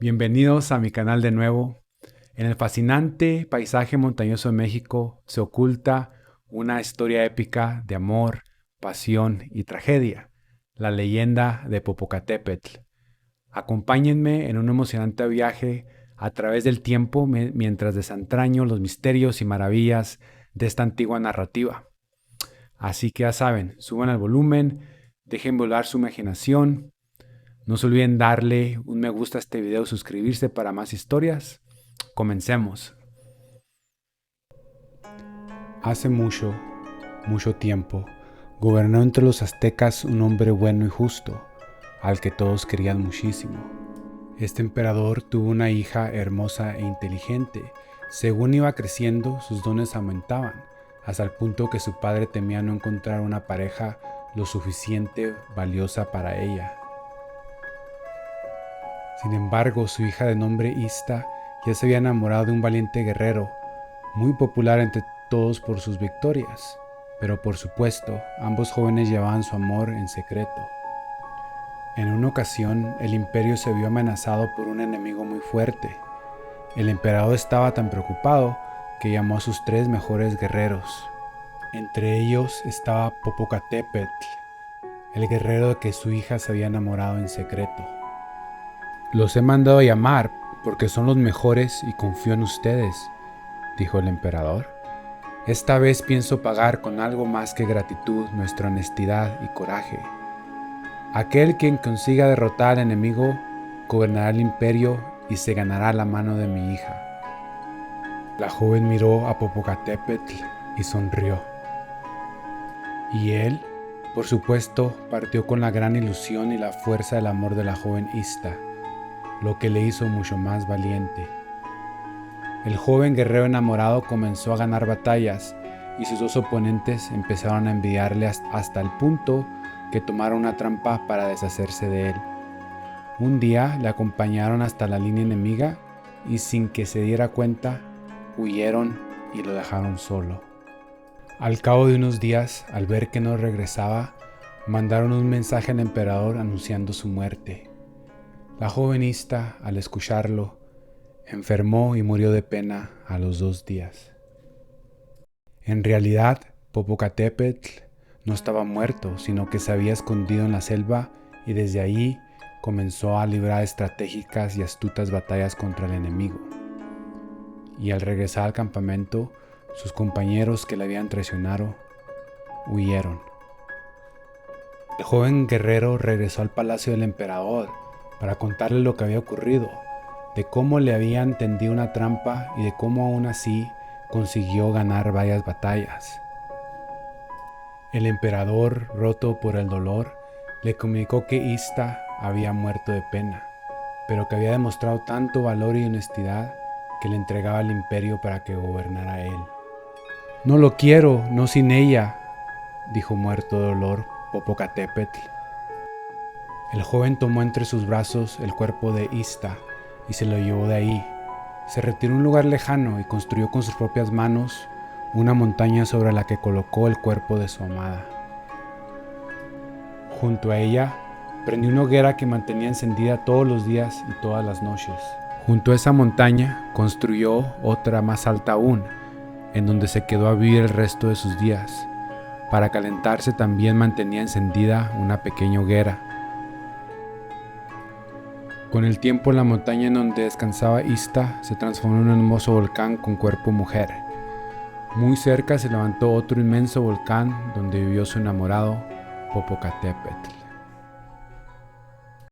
Bienvenidos a mi canal de nuevo. En el fascinante paisaje montañoso de México se oculta una historia épica de amor, pasión y tragedia, la leyenda de Popocatépetl. Acompáñenme en un emocionante viaje a través del tiempo mientras desentraño los misterios y maravillas de esta antigua narrativa. Así que ya saben, suban el volumen, dejen volar su imaginación. No se olviden darle un me gusta a este video y suscribirse para más historias. Comencemos. Hace mucho, mucho tiempo, gobernó entre los aztecas un hombre bueno y justo, al que todos querían muchísimo. Este emperador tuvo una hija hermosa e inteligente. Según iba creciendo, sus dones aumentaban, hasta el punto que su padre temía no encontrar una pareja lo suficiente valiosa para ella. Sin embargo, su hija de nombre Ista ya se había enamorado de un valiente guerrero, muy popular entre todos por sus victorias, pero por supuesto, ambos jóvenes llevaban su amor en secreto. En una ocasión, el imperio se vio amenazado por un enemigo muy fuerte. El emperador estaba tan preocupado que llamó a sus 3 mejores guerreros. Entre ellos estaba Popocatépetl, el guerrero de que su hija se había enamorado en secreto. Los he mandado a llamar porque son los mejores y confío en ustedes, dijo el emperador. Esta vez pienso pagar con algo más que gratitud nuestra honestidad y coraje. Aquel quien consiga derrotar al enemigo gobernará el imperio y se ganará la mano de mi hija. La joven miró a Popocatépetl y sonrió. Y él, por supuesto, partió con la gran ilusión y la fuerza del amor de la joven Ista, lo que le hizo mucho más valiente. El joven guerrero enamorado comenzó a ganar batallas y sus 2 oponentes empezaron a envidiarle hasta el punto que tomaron una trampa para deshacerse de él. Un día le acompañaron hasta la línea enemiga y sin que se diera cuenta, huyeron y lo dejaron solo. Al cabo de unos días, al ver que no regresaba, mandaron un mensaje al emperador anunciando su muerte. La joven Ista, al escucharlo, enfermó y murió de pena a los 2 días. En realidad, Popocatépetl no estaba muerto, sino que se había escondido en la selva y desde ahí comenzó a librar estratégicas y astutas batallas contra el enemigo. Y al regresar al campamento, sus compañeros que le habían traicionado huyeron. El joven guerrero regresó al palacio del emperador para contarle lo que había ocurrido, de cómo le habían tendido una trampa y de cómo aún así consiguió ganar varias batallas. El emperador, roto por el dolor, le comunicó que Ista había muerto de pena, pero que había demostrado tanto valor y honestidad que le entregaba el imperio para que gobernara él. No lo quiero, no sin ella, dijo muerto de dolor Popocatépetl. El joven tomó entre sus brazos el cuerpo de Ista y se lo llevó de ahí. Se retiró a un lugar lejano y construyó con sus propias manos una montaña sobre la que colocó el cuerpo de su amada. Junto a ella, prendió una hoguera que mantenía encendida todos los días y todas las noches. Junto a esa montaña, construyó otra más alta aún, en donde se quedó a vivir el resto de sus días. Para calentarse también mantenía encendida una pequeña hoguera. Con el tiempo, la montaña en donde descansaba Ista se transformó en un hermoso volcán con cuerpo mujer. Muy cerca se levantó otro inmenso volcán donde vivió su enamorado Popocatépetl.